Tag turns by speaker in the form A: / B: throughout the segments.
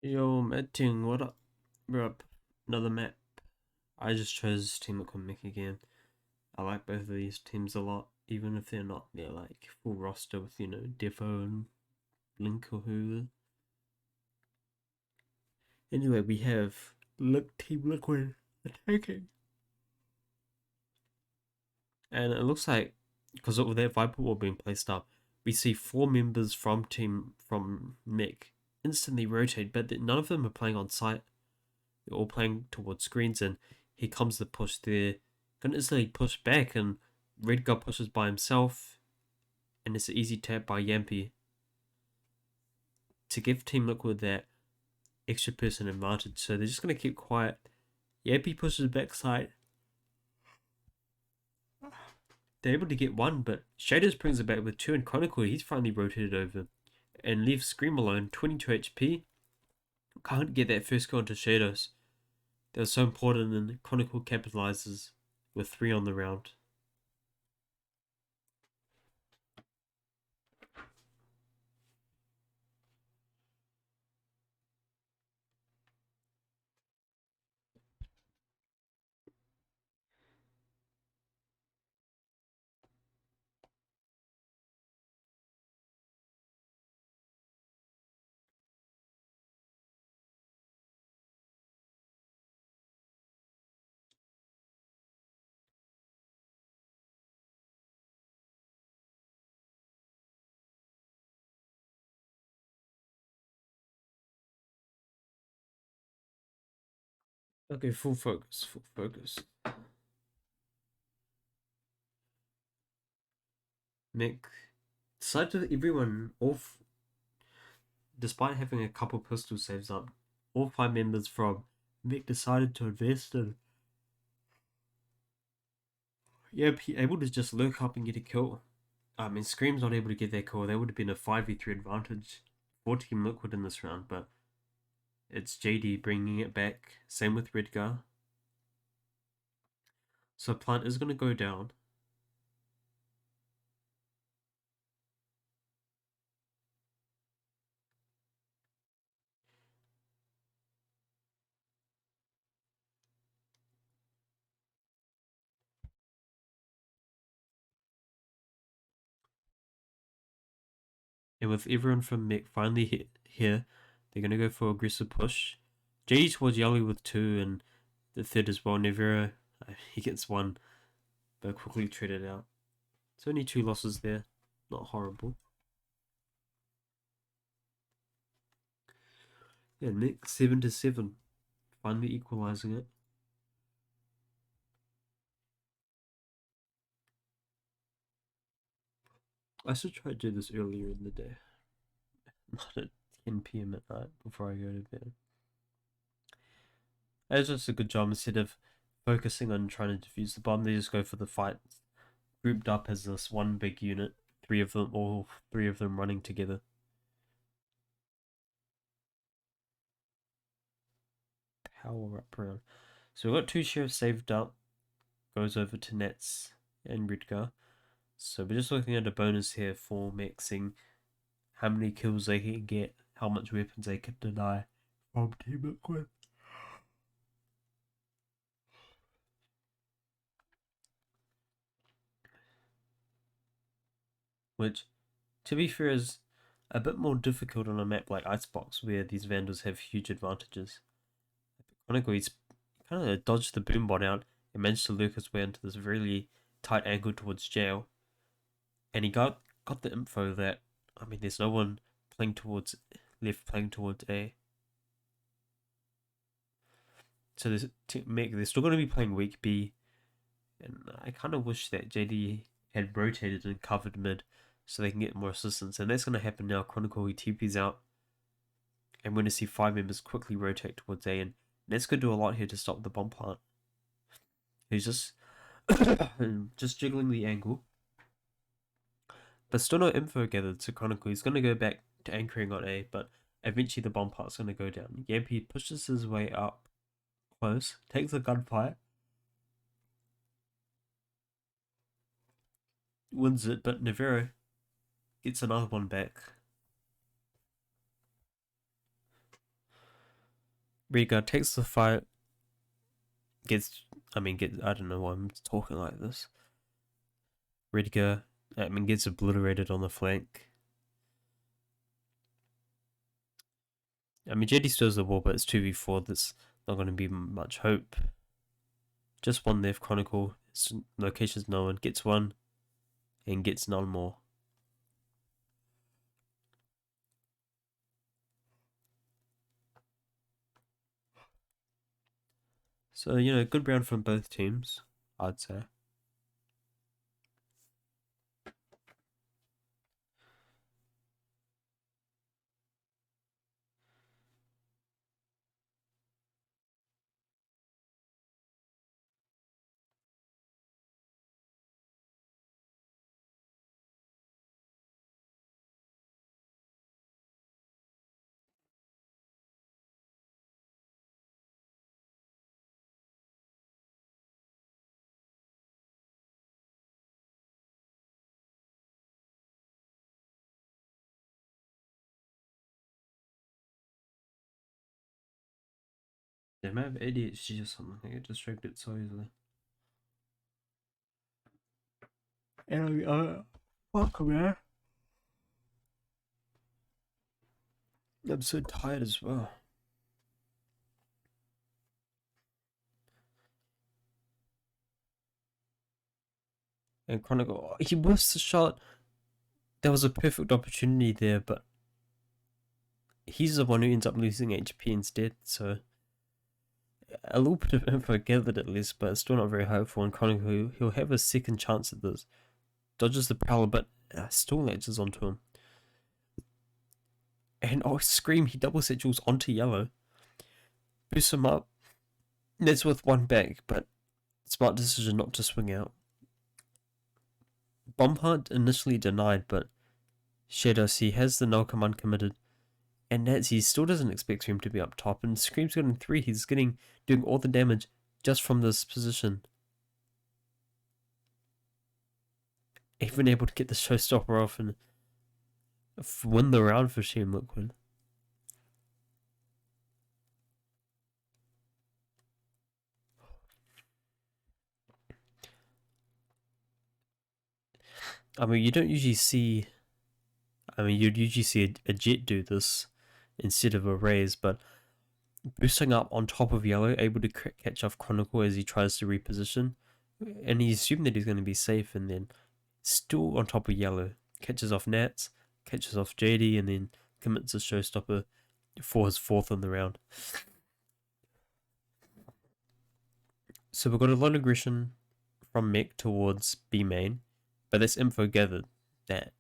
A: Yo, Commentating, what up? We're up. Another map. I just chose Team Mick again. I like both of these teams a lot, even if they're not their like full roster with, Defo and Link or who. Anyway, we have Team Liquid attacking. And it looks like, because of that Viper Wall being placed up, we see 4 members from Mick instantly rotate, but none of them are playing on site. They're all playing towards screens, and here comes the push there. Can instantly push back, and Redgar pushes by himself, and it's an easy tap by Yampi to give Team Liquid that extra person advantage. So they're just going to keep quiet. Yampi pushes backside. They're able to get one, but Shaders brings it back with two, and Chronicle, he's finally rotated over and leaves Scream alone, 22 HP. Can't get that first kill into Shadows. That was so important, and Chronicle capitalizes with 3 on the round. Okay, full focus, full focus. Mick decided to everyone off, despite having a couple pistol saves up. All 5 members from Mick decided to invest in. Yep, he able to just lurk up and get a kill. I mean, Scream's not able to get that kill. That would have been a 5v3 advantage for Team Liquid in this round, but it's JD bringing it back. Same with Redgar. So Plant is going to go down. And with everyone from Mick finally here, they're going to go for aggressive push. JD towards Yellow with 2, and the third as well. Nevero, he gets 1, but quickly traded out. It's only 2 losses there. Not horrible. Yeah, Nick 7-7. Finally equalizing it. I should try to do this earlier in the day. Not at 10 p.m. at night before I go to bed. It's just a good job. Instead of focusing on trying to defuse the bomb, they just go for the fight. Grouped up as this one big unit. All 3 of them running together. Power up round. So we've got 2 sheriffs saved up. Goes over to Nets and Ridgar. So we're just looking at a bonus here for maxing how many kills they can get, how much weapons they can deny from Team Liquid. Which, to be fair, is a bit more difficult on a map like Icebox, where these Vandals have huge advantages. Chronicle, he's kind of dodged the boombot out and managed to lurk his way into this really tight angle towards jail. And he got the info that, I mean, there's no one playing towards left, playing towards A. So they're still going to be playing weak B, and I kind of wish that JD had rotated and covered mid so they can get more assistance, and that's going to happen now. Chronicle, he TP's out, and we're going to see 5 members quickly rotate towards A, and that's going to do a lot here to stop the bomb plant. He's just just jiggling the angle, but still no info gathered. So Chronicle, he's going to go back to anchoring on A, but eventually the bomb plant's going to go down. Yampi pushes his way up close, takes a gunfight, wins it, but Nevero gets another one back. Red guy takes the fight, I don't know why I'm talking like this. Red guy, gets obliterated on the flank. JD stirs the wall, but it's 2v4. That's not going to be much hope. Just one left. Chronicle. Its location's known. Gets one, and gets none more. So, good round from both teams, I'd say. They might have ADHD or something. I get distracted so easily. And welcome, man. I'm so tired as well. And Chronicle, he whiffs the shot. There was a perfect opportunity there, but he's the one who ends up losing HP instead, so a little bit of info gathered at least, but it's still not very hopeful. And Chronicle, he'll have a second chance at this. Dodges the prowler, but still latches onto him. And Scream, he double satchels onto yellow. Boosts him up. That's with one back, but smart decision not to swing out. Bomb hunt initially denied, but Shadows, he has the null command committed. And Nats, he still doesn't expect Scream to be up top. And Scream's getting 3. He's doing all the damage just from this position. Even able to get the showstopper off and win the round for Team Liquid. You don't usually see. You'd usually see a Jet do this instead of a Raze, but boosting up on top of yellow, able to catch off Chronicle as he tries to reposition, and he assumed that he's going to be safe, and then still on top of yellow, catches off Nats, catches off JD, and then commits a showstopper for his 4th in the round. So we've got a lot of aggression from Mech towards B main, but that's info gathered that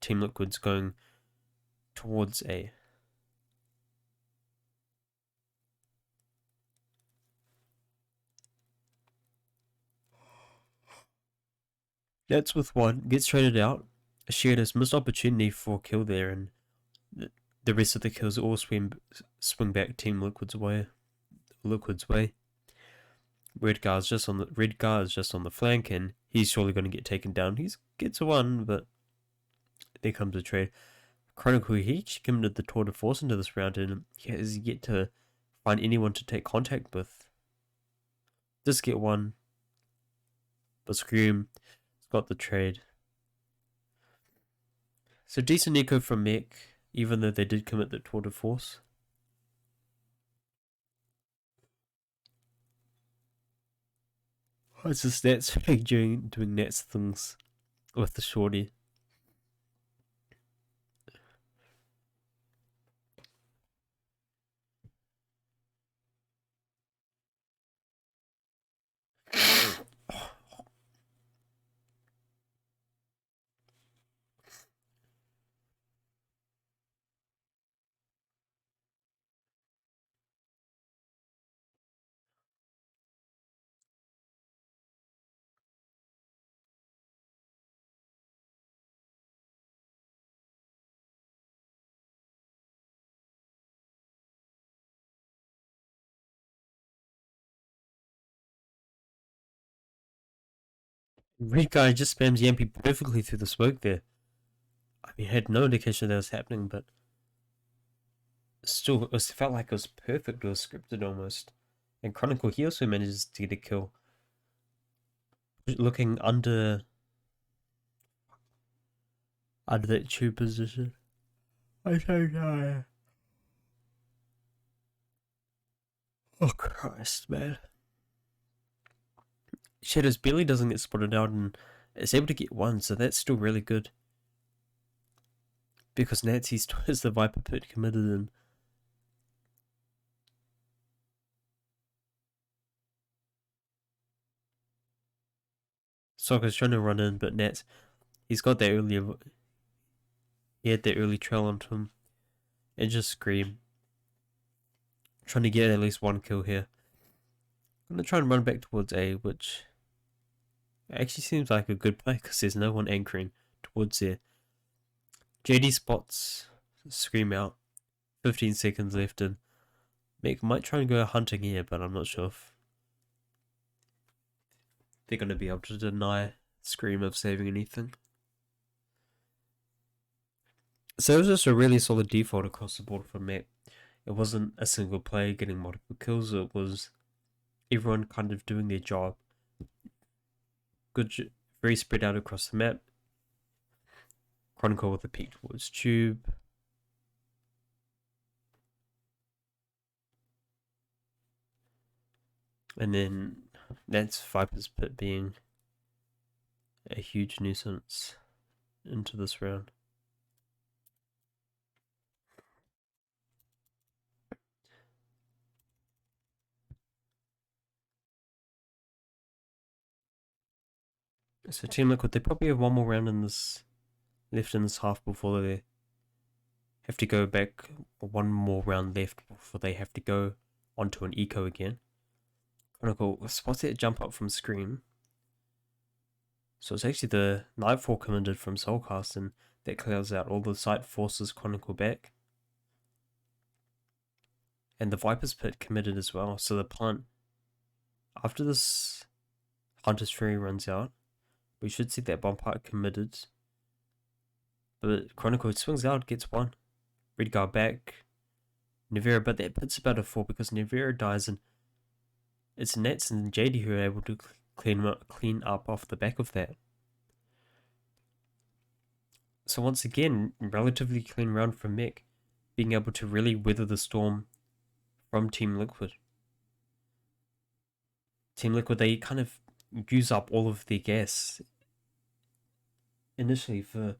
A: Team Liquid's going towards A. That's with one, gets traded out. Shared his missed opportunity for a kill there, and the rest of the kills all swing back Team Liquid's way. Red guard is just on the flank, and he's surely going to get taken down. He gets a 1, but there comes a trade. Chronicle, he committed the tour de force into this round, and he has yet to find anyone to take contact with. Just get 1, but Scream has got the trade. So decent eco from Mech, even though they did commit the tour de force. What's the stats doing Nats things with the shorty? Red guy just spams Yampi perfectly through the smoke there. Had no indication that was happening, but still, it felt like it was perfect. It was scripted almost. And Chronicle, he also manages to get a kill. Looking under that tube position. I don't know. Oh Christ, man. Shadows barely doesn't get spotted out and is able to get one, so that's still really good. Because Nancy still has the Viper Pit committed in. Sokka's trying to run in, but Nats, he's got that earlier. He had that early trail onto him. And just scream. Trying to get at least one kill here. I'm going to try and run back towards A, which actually seems like a good play because there's no one anchoring towards there. JD spots Scream out. 15 seconds left, and Mick might try and go hunting here, but I'm not sure if they're going to be able to deny Scream of saving anything. So it was just a really solid default across the board from Mick. It wasn't a single player getting multiple kills, it was everyone kind of doing their job. Good, very spread out across the map. Chronicle with a peek towards Tube. And then that's Viper's Pit being a huge nuisance into this round. So Team Liquid, they probably have one more round in this left in this half before they have to go back, one more round left before they have to go onto an eco again. Chronicle spots that jump up from Scream. So it's actually the Nightfall committed from Soulcast, and that clears out all the site forces Chronicle back. And the Viper's Pit committed as well. So the plant, after this Hunter's Fury runs out, we should see that bomb part committed. But Chronicle swings out, gets one. Red guard back. Nevera, but that pit's about a 4 because Nevera dies, and it's Nats and JD who are able to clean up off the back of that. So once again, relatively clean round from Mick, being able to really weather the storm from Team Liquid. Team Liquid, they kind of use up all of their gas initially for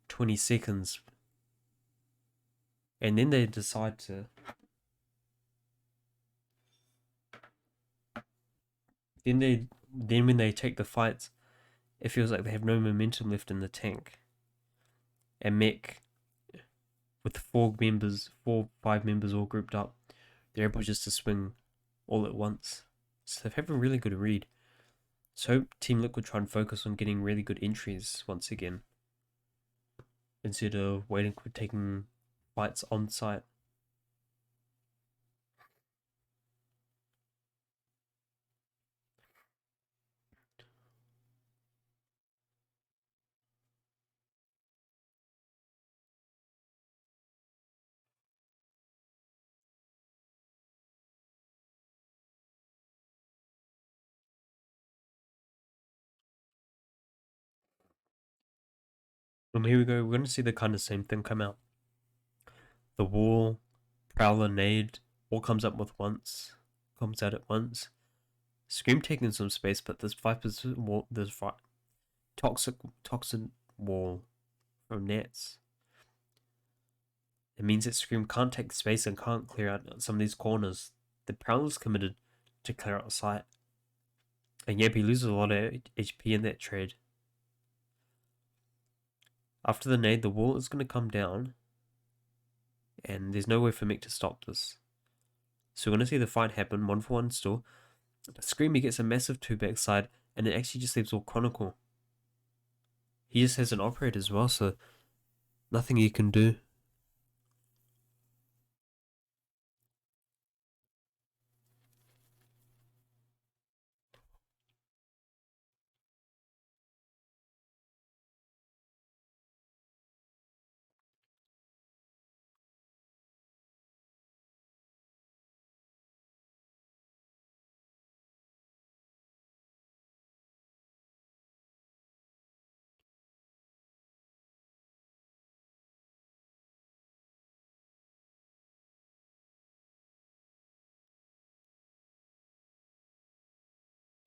A: 20 seconds, and then they decide to then when they take the fights, it feels like they have no momentum left in the tank. And Mech, with 5 members all grouped up, they're able just to swing all at once. So they've had a really good read. So Team Liquid try and focus on getting really good entries once again, instead of waiting for taking fights on site. And here we go, we're going to see the kind of same thing come out. The wall, Prowler, Nade, all comes out at once. Scream taking some space, but this Viper's wall, this toxic wall from Nats. It means that Scream can't take space and can't clear out some of these corners. The Prowler's committed to clear out sight. And yep, he loses a lot of HP in that trade. After the nade, the wall is going to come down. And there's no way for Mick to stop this. So we're going to see the fight happen, 1-for-1 still. Screamy gets a massive 2 backside, and it actually just leaves all Chronicle. He just has an operator as well, so nothing he can do.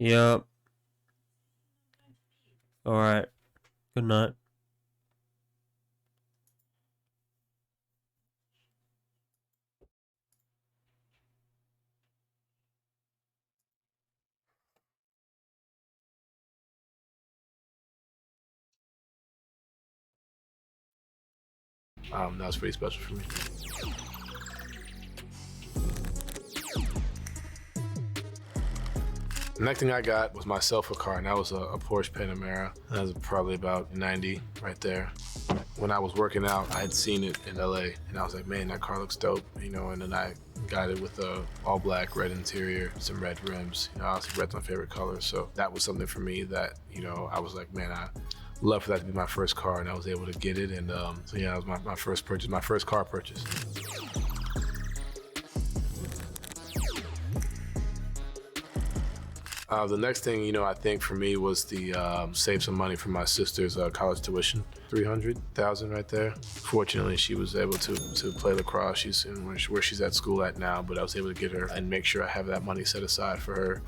A: Yep. Alright. Good night.
B: That was pretty special for me. The next thing I got was myself a car, and that was a Porsche Panamera. That was probably about 90 right there. When I was working out, I had seen it in LA, and I was like, man, that car looks dope, and then I got it with a all black red interior, some red rims. Obviously red's my favorite color, so that was something for me that, I was like, man, I love for that to be my first car, and I was able to get it, and so yeah, that was my first purchase, my first car purchase. The next thing, I think for me was the save some money for my sister's college tuition, $300,000 right there. Fortunately, she was able to play lacrosse. She's in where she's at school at now, but I was able to get her and make sure I have that money set aside for her.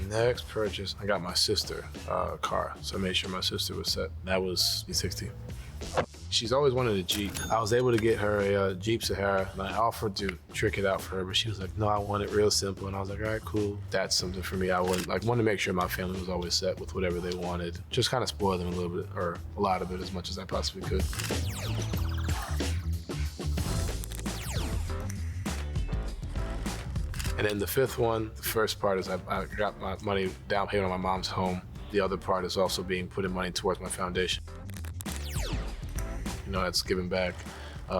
B: Next purchase, I got my sister a car, so I made sure my sister was set. That was $60. She's always wanted a Jeep. I was able to get her a Jeep Sahara, and I offered to trick it out for her, but she was like, no, I want it real simple. And I was like, all right, cool. That's something for me. I wanted to make sure my family was always set with whatever they wanted. Just kind of spoil them a little bit, or a lot of it, as much as I possibly could. And then the fifth one, the first part is I got my money down payment on my mom's home. The other part is also being putting money towards my foundation. That's giving back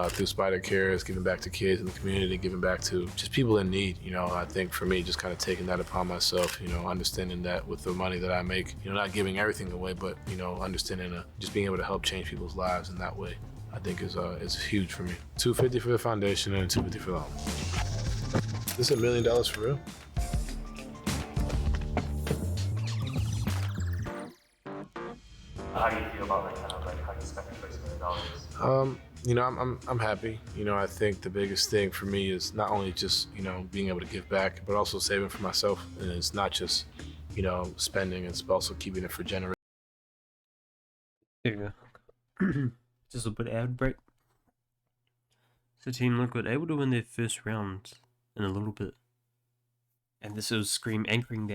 B: through Spider Cares, giving back to kids in the community, giving back to just people in need. I think for me, just kind of taking that upon myself, understanding that with the money that I make, not giving everything away, but, understanding just being able to help change people's lives in that way, I think is huge for me. $250 for the foundation and $250 for the home. This is $1 million for real?
C: How do you feel about how you spend $6 million?
B: I'm happy. I think the biggest thing for me is not only just, being able to give back, but also saving for myself. And it's not just, spending, it's also keeping it for generations.
A: There you go. Just a bit ad break. So Team Liquid able to win their first round in a little bit. And this was Scream anchoring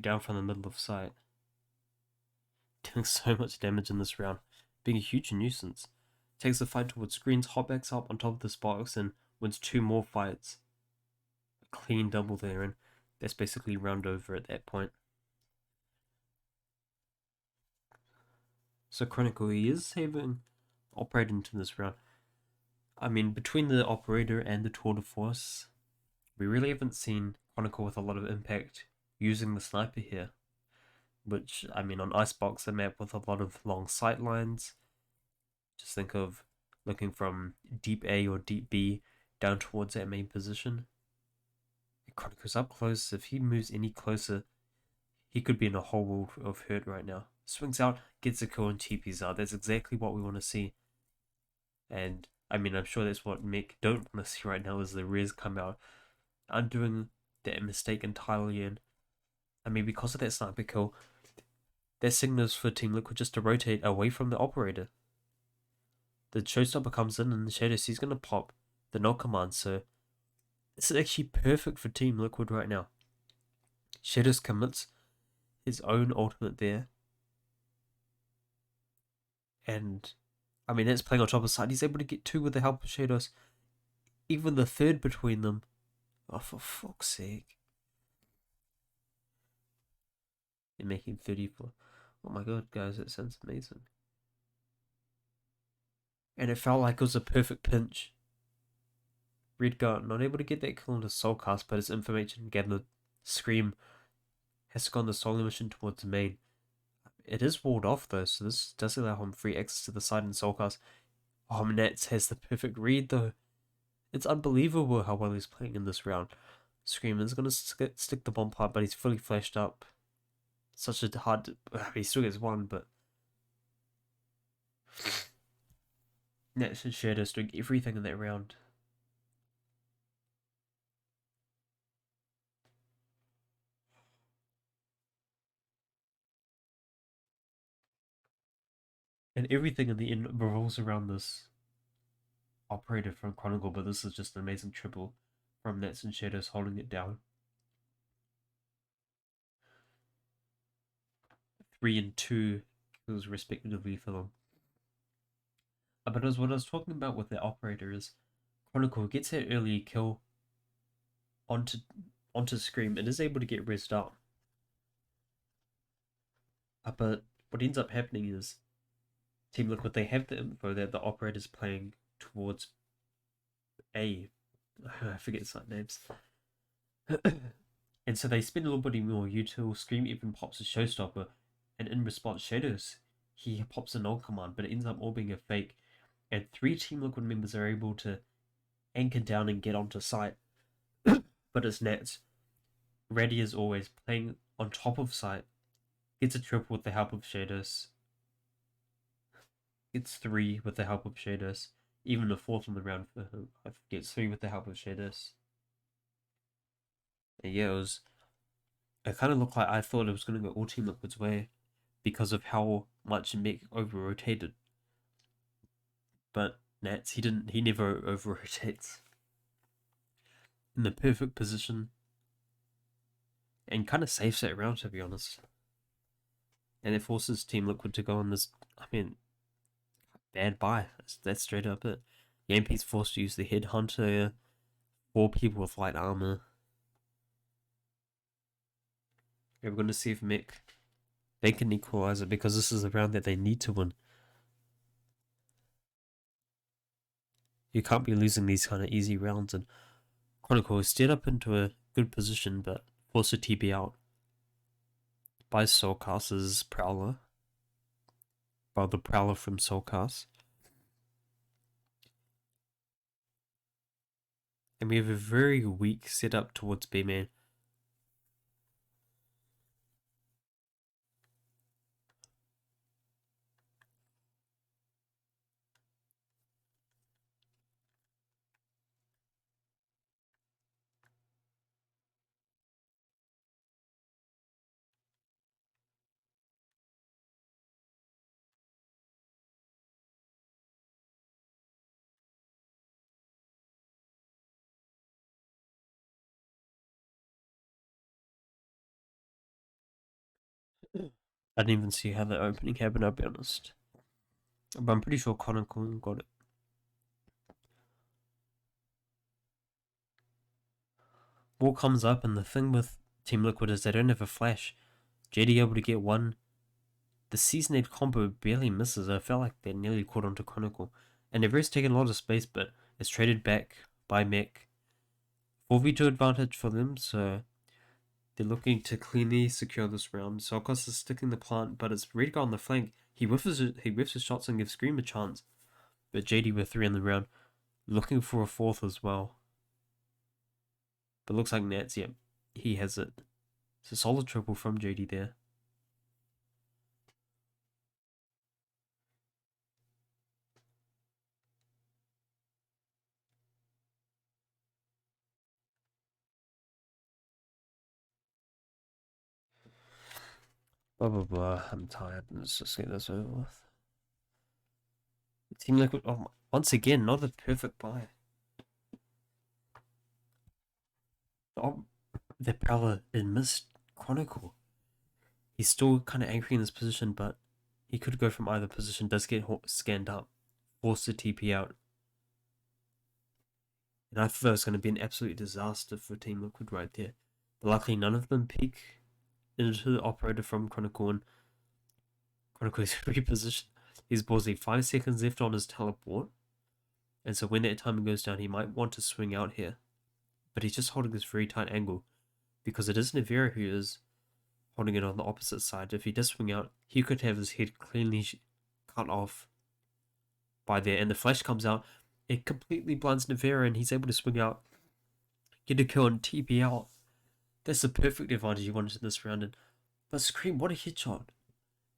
A: down from the middle of sight. Doing so much damage in this round, being a huge nuisance. Takes the fight towards Screens, hopbacks up on top of this box and wins 2 more fights. A clean double there, and that's basically round over at that point. So Chronicle, he is having operated into this round. I mean, between the operator and the tour de force, we really haven't seen Chronicle with a lot of impact using the sniper here. Which, I mean, on Icebox, a map with a lot of long sight lines. Just think of looking from deep A or deep B down towards that main position. Chronicle's up close. If he moves any closer, he could be in a whole world of hurt right now. Swings out, gets a kill, and TPs out. That's exactly what we want to see. And, I mean, I'm sure that's what Mick don't want to see right now is the res come out, undoing that mistake entirely. And, I mean, because of that sniper kill, that signals for Team Liquid just to rotate away from the operator. The showstopper comes in and the Shadow C's going to pop the no command, so this is actually perfect for Team Liquid right now. Shadows commits his own ultimate there. And, I mean, that's playing on top of side. He's able to get 2 with the help of Shadows. Even the third between them. Oh, for fuck's sake. They're making 34. Oh my god, guys, that sounds amazing. And it felt like it was a perfect pinch. Redguard not able to get that kill on the Soulcast, but his information gathered. Scream has to go on the solo mission towards the main. It is walled off though, so this does allow him free access to the side in Soulcast. Oh, Nats has the perfect read though. It's unbelievable how well he's playing in this round. Scream is going to stick the bomb part, but he's fully flashed up. Such a hard... he still gets 1, but... Nats and Shadows doing everything in that round. And everything in the end revolves around this operator from Chronicle, but this is just an amazing triple from Nats and Shadows holding it down. 3 and 2 kills respectively for them. But as what I was talking about with the operator is Chronicle gets that early kill onto Scream and is able to get rezzed out. But what ends up happening is Team Liquid, they have the info that the operator's playing towards A. I forget site names. And so they spend a little bit more util. Scream even pops a showstopper, and in response, Shadows, he pops a null command, but it ends up all being a fake. And 3 Team Liquid members are able to anchor down and get onto site. But it's Nats. Ready as always, playing on top of site. Gets a triple with the help of Shadows. Gets 3 with the help of Shadows. Even a 4th on the round for him. Gets 3 with the help of Shadows. And yeah, it kind of looked like I thought it was going to go all Team Liquid's way because of how much Mech over-rotated. But Nats, he never over-rotates. In the perfect position. And kind of saves that round, to be honest. And it forces Team Liquid to go on this, bad buy. That's straight up it. Yampi's forced to use the Headhunter, 4 people with light armor. We're going to see if Mech, they can equalize it because this is the round that they need to win. You can't be losing these kind of easy rounds, and Chronicle is steered up into a good position, but forced to TP out by Soulcast's Prowler. By the Prowler from Soulcast. And we have a very weak setup towards B-Man. I didn't even see how the opening happened, I'll be honest. But I'm pretty sure Chronicle got it. War comes up, and the thing with Team Liquid is they don't have a flash. JD able to get one. The Season 8 combo barely misses. I felt like they nearly caught onto Chronicle. And Everest's taken a lot of space, but it's traded back by Mech. 4v2 advantage for them, so they're looking to cleanly secure this round. Solkos is sticking the plant, but it's Red Guy on the flank. He whiffs his shots and gives Scream a chance. But JD with 3 in the round. Looking for a 4th as well. But looks like Nats, yeah, he has it. It's a solid triple from JD there. Blah blah blah. I'm tired. Let's just get this over with. Team Liquid, once again, not a perfect buy. Oh, the Prowler in missed Chronicle. He's still kind of angry in this position, but he could go from either position. Does get scanned up, forced to TP out. And I thought that was going to be an absolute disaster for Team Liquid right there. But luckily, none of them peek into the operator from Chronicle, and Chronicle is repositioned. He's ballsy 5 seconds left on his teleport. And so when that timing goes down, he might want to swing out here. But he's just holding this very tight angle. Because it is Navera who is holding it on the opposite side. If he does swing out, he could have his head cleanly cut off by there. And the flash comes out. It completely blinds Navera, and he's able to swing out, get a kill, and TP out. That's the perfect advantage you wanted in this round. But Scream, what a headshot.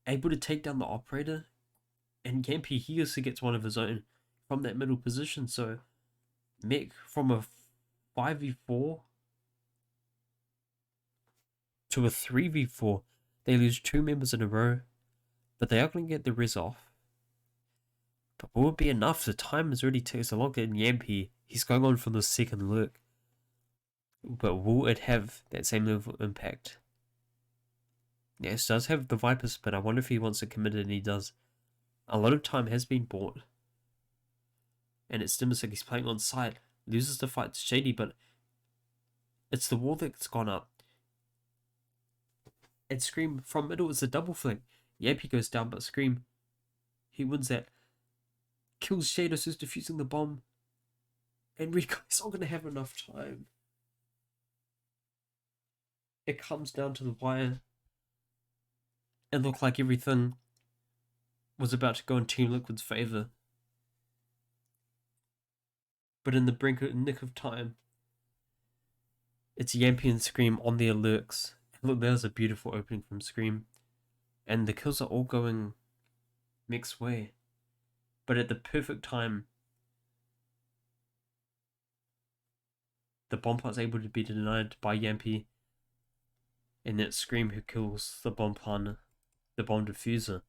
A: Able to take down the operator. And Yampy, he also gets one of his own. from that middle position. So Mech from a 5v4 to a 3v4, they lose 2 members in a row, but they are going to get the res off. But will it be enough? The time is already takes a lot. And Yampy, he's going on for the second lurk. But will it have that same level of impact? Yes, does have the Viper spin. I wonder if he wants to commit it, and he does. A lot of time has been bought. And it's Stimusik, he's playing on side. Loses the fight to Shady, but it's the wall that's gone up. And Scream from middle is a double flank. Yampy goes down, but Scream, he wins that. Kills Shados, who's defusing the bomb. And Rico is not going to have enough time. It comes down to the wire. It looked like everything was about to go in Team Liquid's favour. But in the nick of time, it's Yampy and Scream on their lurks. And look, there's a beautiful opening from Scream. And the kills are all going Mech's way. But at the perfect time, the bomb part's able to be denied by Yampy. And it's Scream who kills the bomb partner, the bomb diffuser.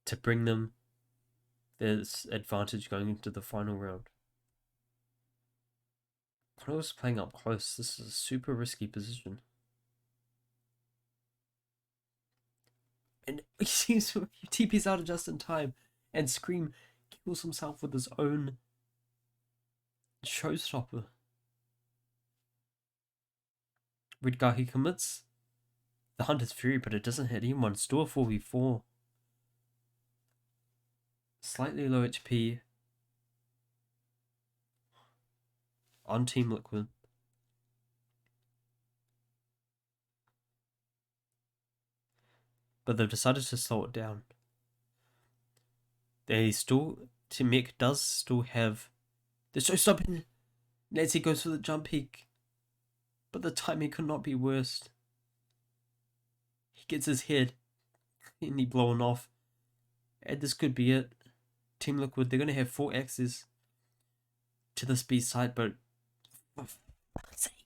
A: To bring them this advantage going into the final round. When I was playing up close, this is a super risky position. And he seems to TP's out just in time, and Scream kills himself with his own showstopper. Red guy, he commits the Hunter's Fury, but it doesn't hit anyone. Still a 4v4. Slightly low HP on Team Liquid. But they've decided to slow it down. Team Mech does still have the showstopper. Nancy goes for the jump peak, but the timing could not be worse. He gets his head cleanly blown off, and this could be it. Team Liquid, they're going to have 4 axes to this B side, but for fuck's sake,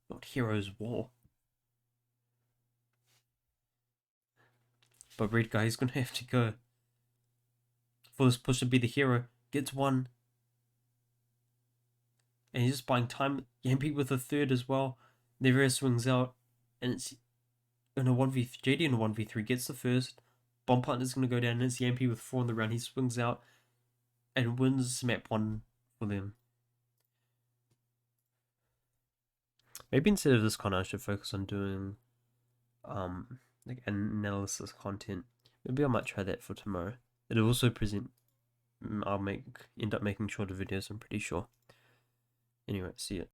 A: not Hero's War. But Red guy, he's going to have to go for this push to be the hero. Gets one. And he's just buying time. Yampy with a third as well. Never swings out. And it's in a 1v3. JD in a 1v3 gets the first. Bomb partner's going to go down. And it's Yampy with 4 on the round. He swings out and wins map 1 for them. Maybe instead of this con, I should focus on doing like analysis content. Maybe I might try that for tomorrow. It'll also present. I'll end up making shorter videos, I'm pretty sure. Anyway, see ya.